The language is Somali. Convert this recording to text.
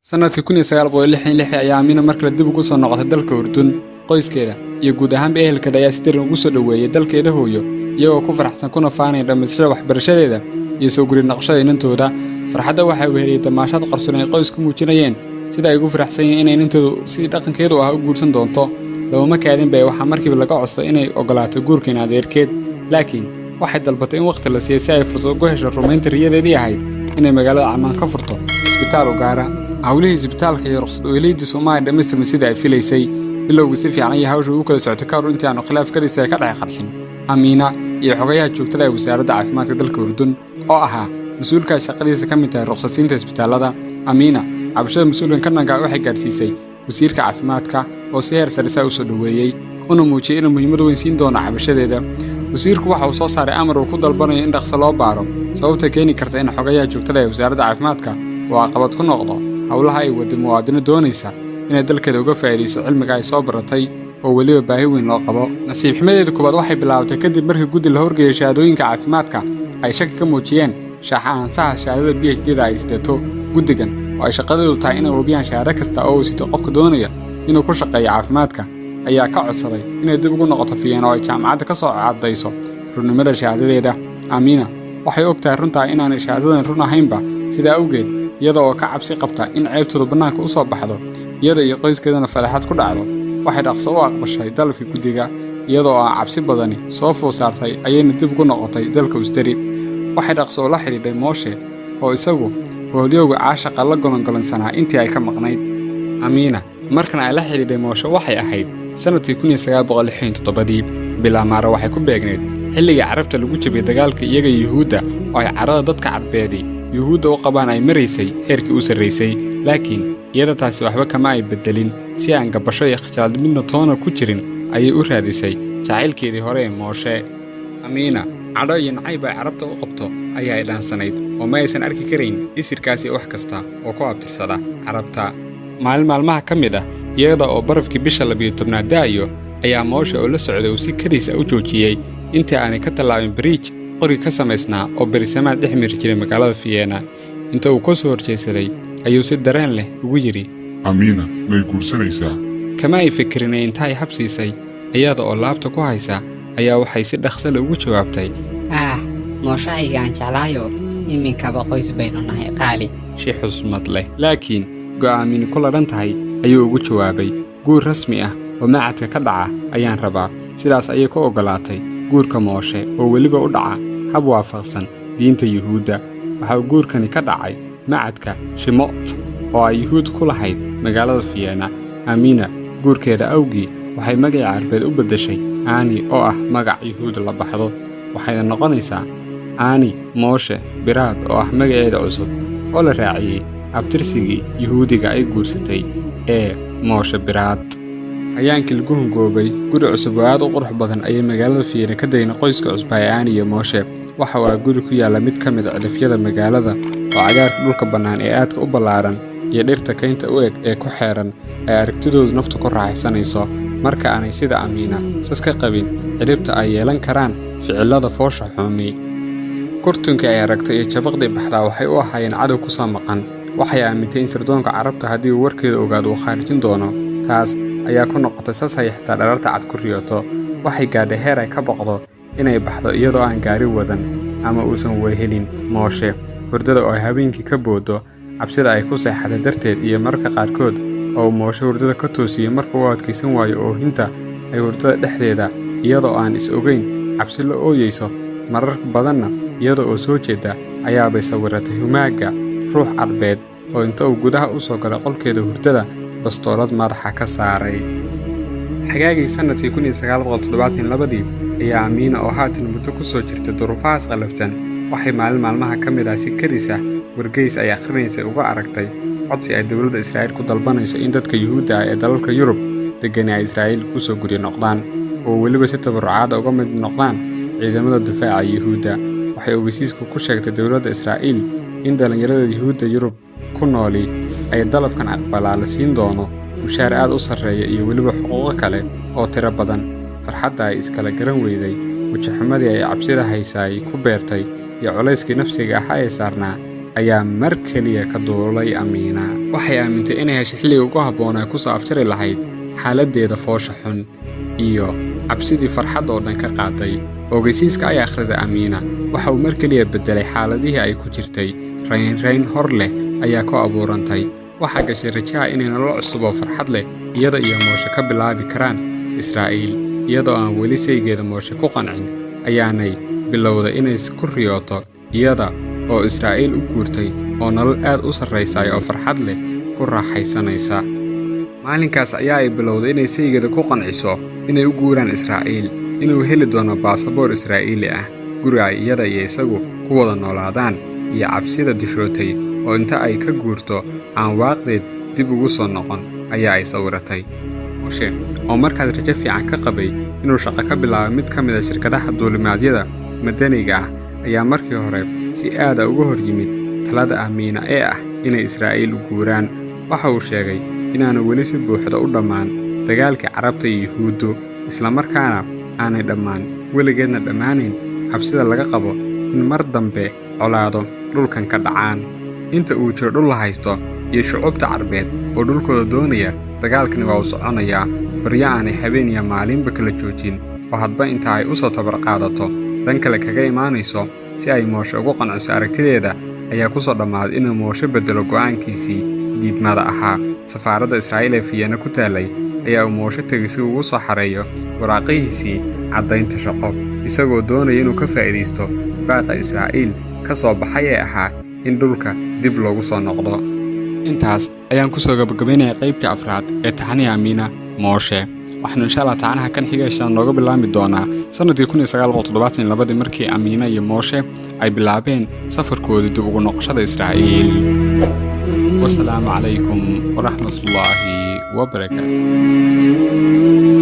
sanadkii 1966 ayaa Aamina markale dib ugu soo noqotay dalka Urdun qoyskeeda iyo guud ahaan ehelkeeda ayaa si daran ugu soo dhaweeyay dalkeeda hooyo iyagoo ku faraxsan kuna faanaya dhamaystirka waxbarashadeeda iyo soo gurin naqshada inantooda farxadda waxay weheliyay damaashad qarsoon ay qoysku muujinayeen sida ay ugu faraxsan yihiin inay intoodu si dhaqankeedu ah u guursan doonto looma kaadin bay waxa markiiba laga codsaday inay ogolaato guurkeena adeerkeed laakiin waxay dalbatay in waqti la siiyo si ay fursad ugu hesho rumaynta riyadeedii ahayd inay magaalada Ammaan ka furto isbitaal u gaara hawlihii isbitaalka iyo ruqsad weeliyada Soomaaliya dhameystirmay sida ay filaysay bilowgii si fiican iyo hawsha ugu kala socotay ka hor intii aanu khilaafkadiisa ka dhaxay qarxin Aamina iyo xogayaha joogtada ee wasaaradda caafimaadka dalka Urdun oo ahaa mas'uulka shaqadiisa ka mid ah ruqsadsiinta isbitaalada Aamina cabashada mas'uulkan kananka waxay gaarsiisay wasiirka caafimaadka oo si heer sare u soo dhaweeyay una muujiyay in muhiimad weyn siin doono cabashadeeda wasiirku waxa uu soo saaray amar uu ku dalbanayo in dhaqso loo baaro sababta keeni karta in xogayaha joogtada ee wasaaradda caafimaadka uu caqabad ku noqdo hawlaha ay wada muwaadino doonaysa inay dalkeeda uga faa'iideyso cilmiga ay soo baratay oo waliba baahi weyn loo qabo nasiib xumadeedu koobaad waxay bilaabatay kadib markii guddi la horgeeyay shahaadooyinka caafimaadka ay shaki ka muujiyeen shaaxaansaha shahaadada PhD-da ay sidato guddigan oo ay shaqadeedu tahay inay hubiyaan shahaado kasta oo uu sito qofka doonaya inuu ku shaqeeyo caafimaadka ayaa ka codsaday inay dib ugu noqoto Vienna oo ay jaamacadda ka soo caddayso runnimada shahaadadeeda Aamina waxay ogtahay runtaa inaanay shahaadadan run ahaynba sidaa awgeed iyada oo ka cabsi qabta in ceebtooda bannaanka u soo baxdo iyada iyo qoyskeedana fadaxad ku dhacdo waxay dhaqso u aqbashay dalabkii guddiga iyadoo aan cabsi badani soo food saartay ayayna dib ugu noqotay dalka Usteri waxay dhaqso la xidhiidhay Mooshe oo isagu booliyowga caashaqa la golangolansanaa intii ay ka maqnayd Aamina markan ay la xidhiidhay Mooshe waxay ahayd sanadkii 1967 bilaa maara waxay ku beegneed xilliga carabta lagu jabiyay dagaalka iyaga Yuhuudda oo ay carada dadka cadbeeday Yuhuudda u qabaan ay maraysay heerkii u sarreysay laakiin iyada taasi waxba kama ay bedelin si aan gabasho iyo khajaalad midna toona ku jirin ayay u raadisay jacaylkeedii hore ee Mooshe Aamina cadho iyo nacayb ay carabta u qabto ayaa ay dhaansanayd oo ma aysan arki karayn isirkaasi wax kasta oo ku abtirsada carabta maalmaha ka mid ah iyada oo barafkii bisha 12aad daayo ayaa Mooshe oo la socday uu si kadiis u joojiyay intii aanay ka tallaabin bridge qori ka samaysnaa oo berisamaad dhex mari jiray magaalada Vienna inta uu ka soo horjeesaday ayuu si dareen leh ugu yiri Aamina way guursanaysaa kama ay fikirnay intay habsiisay iyada oo laabta ku haysa ayaa waxay si dhakhso leh ugu jawaabtay Mooshe ayaan jeclaayo iminkaba qoys baynu nahay qaali si xusmad leh laakiin go'aamin kula dhan tahay ayuu ugu jawaabay guur rasmi ah oo macadka ka dhaca ayaan rabaa sidaas ayay ku ogolaatay guurka Mooshe oo waliba u dhaca hab waafaqsan diinta Yuhuudda waxa uu guurkani ka dhacay macadka Shimot oo ay Yuhuud ku lahayd magaalada Vienna Aamina guurkeeda awgii waxay magaca Carbeed u bedeshay Aani oo ah magac Yuhuud la baxdo waxay noqonaysaa Aani Mooshe Biraad oo ah magaceeda cusub oo la raaciyay abtirsigii Yuhuudiga ay guursatay ee Mooshe Biraad ayaankii lagu hungoobay guri cusub oo aad u qurux badan ayay magaalada Vienna ka dayna qoyska cusub ee Aani iyo Mooshe waxa uu guri ku yaala mid ka mid ah cidhifyada magaalada oo cagaarka dhulka bannaan ee aadka u ballaaran iyo dhirta kaynta u eg ee ku xeeran ay aragtidoodu naftu ku raaxaysanayso marka aanay sida Aamina sas ka qabin cidhibta ay yeelan karaan ficilada foosha xumi kurtunka ay aragtay iyo jabaqdii baxdaa waxay u ahaayeen cadow ku soo maqan waxay aamintay in sirdoonka carabta haddii uu warkeeda ogaado uu khaarijin doono taas ayaa ku noqotay sas ay xitaa dhararta cad ku riyoto waxay gaadhay heer ay ka boqdo inay baxdo iyadoo aan gaari wadan ama uusan wehelin Mooshe hurdada oo ay habeenkii ka boodo cabsida ay ku seexatay darteed iyo marka qaarkood oo Mooshe hurdada ka toosiyay marka uu adkaysan waayo oohinta ay hurdada dhexdeeda iyadoo aan is ogeyn cabsi la ooyeyso marar badanna iyadoo oo soo jeeda ayaa bay sawiratay humaaga ruux carbeed oo inta uu gudaha u soo galay qolkeeda hurdada bastoolad madaxa ka saaray xagaagii sanadkii 1972 ayaa Aamina oo haatan muddo ku soo jirtay duruufahaas qalafsan waxay maalmaha ka mid ah si kadis ah wargeys ay akhrinaysa uga aragtay codsi ay dawladda Israa'iil ku dalbanayso in dadka Yuhuudda ah ee dalalka Yurub degan ay Israa'iil ku soo guri noqdaan oo waliba si tabarucaad uga mid noqdaan ciidamada difaaca Yuhuudda waxay ogeysiisku ku sheegtay dawladda Israa'iil in dhalinyarada Yuhuudda Yurub ku nooli ay dalabkan aqbalaa la siin doono mushaar aad u sarreeya iyo waliba xuquuq kale oo tiro badan farxadda ay iskala garan weyday wajaxumadii ay cabsida haysaay ku beertay iyo culayskii nafsiga ahaa ee saarnaa ayaa mar keliya ka duulay Amiina. Waxay aamintay inay heshay xilliga ugu habboon ee ku soo afjari lahayd xaaladdeeda foosha xun iyo cabsidii farxad oo dhan ka qaaday. Ogeysiiska ay akhrisay Amiina waxa uu mar keliya beddelay xaaladihii ay ku jirtay. Rayn hor leh ayaa ku abuurantay. Waxaa gashay rajaha inay nolol cusub oo farxad leh iyada iyo Mooshe ka bilaabi karaan Israa'iil. Iyadoo aan weli saygeeda Mooshe ku qancin ayaanay bilowday inay ku riyooto iyada oo Israa'iil u guurtay oo nolol aad u sarraysay oo farxad leh ku raaxaysanaysa. Maalinkaas ayaa ay bilowday inay saygeeda ku qanciso inay u guuraan Israa'iil, inuu heli doono baasaboor Israa'iili ah, guri ay iyada iyo isagu ku wada noolaadaan, iyo cabsida dishootay oo inta ay ka guurto aan waaqdeed dib ugu soo noqon ayaa ay sawiratay. Mooshe oo markaas rajo fiican ka qabay inuu shaqo ka bilaabo mid ka mid ah shirkadaha duulimaadyada madaniga ah ayaa markii hore si aad ah uga hor yimid talada Amiina ee ah inay Israa'iil u guuraan. Waxa uu sheegay inaanu weli si buuxda u dhammaan dagaalkii Carabta iyo Yuhuuddu, isla markaana aanay weligeedna dhammaanayn cabsida laga qabo in mar dambe colaado dhulkan ka dhacaan. Inta uu jiro dhul la haysto iyo shucuubta Carbeed oo dhulkooda doonaya, dagaalkani waa u soconayaa. Baryo aanay habeen iyo maalinba kala joojin oo hadba inta ay u soo tabar qaadato dan kale kaga imaanayso si ay Mooshe ugu qanciso aragtideeda ayaa ku soo dhammaaday inuu Mooshe beddelo go'aankiisii diidmada ahaa. Safaaradda Israa'iil ee Vienna ku taalay ayaa uu Mooshe tegay si uu ugu soo xareeyo waraaqihiisii caddaynta shaqo, isagoo doonaya inuu ka faa'iidaysto baaqa Israa'iil ka soo baxay ee ahaa in dhulka dib loogu soo noqdo. Intaas ayaan ku soo gabagabaynayaa qaybtii afraad ee taxanii Amiina Mooshe. waxaanu insha Allah taanaha kan xiga nooga bilaami doonaa sanadkii 1972 markii Amiina iyo Mooshe ay bilaabeen safarkooda dib ugu noqoshada Israa'iil. Wassalaamu calaykum waraxmatullaahi wabarakaatuh.